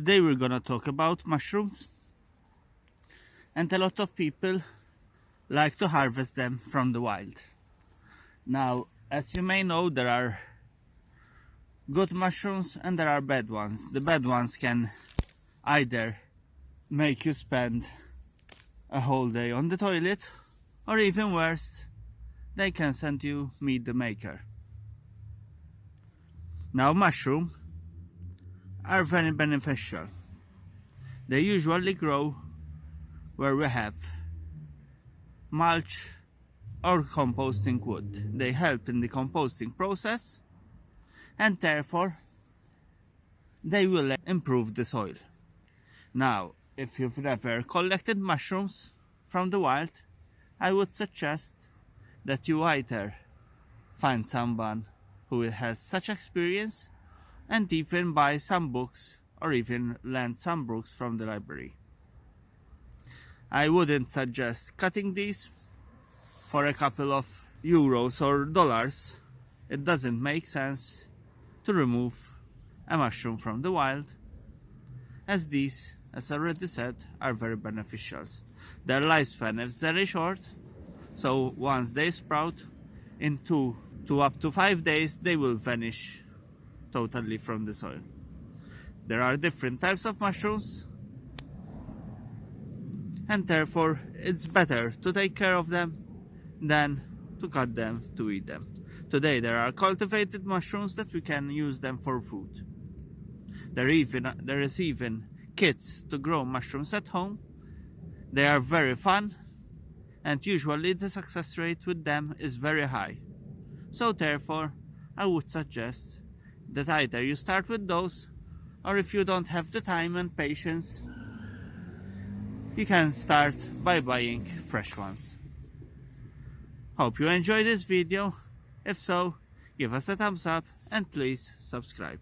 Today we're gonna talk about mushrooms, and a lot of people like to harvest them from the wild. Now, as you may know, there are good mushrooms and there are bad ones. The bad ones can either make you spend a whole day on the toilet, or even worse, they can send you meet the maker. Now, mushrooms are very beneficial. They usually grow where we have mulch or composting wood. They help in the composting process, and therefore they will improve the soil. Now, if you've never collected mushrooms from the wild, I would suggest that you either find someone who has such experience and even buy some books or even lend some books from the library. I wouldn't suggest cutting these for a couple of euros or dollars. It doesn't make sense to remove a mushroom from the wild, as these, as I already said, are very beneficial. Their lifespan is very short, so once they sprout, in 2 to up to 5 days they will vanish totally from the soil. There are different types of mushrooms, and therefore it's better to take care of them than to cut them to eat them. Today there are cultivated mushrooms that we can use them for food. There is even kits to grow mushrooms at home. They are very fun, and usually the success rate with them is very high. So therefore I would suggest that either you start with those, or if you don't have the time and patience, you can start by buying fresh ones. Hope you enjoyed this video. If so, give us a thumbs up and please subscribe.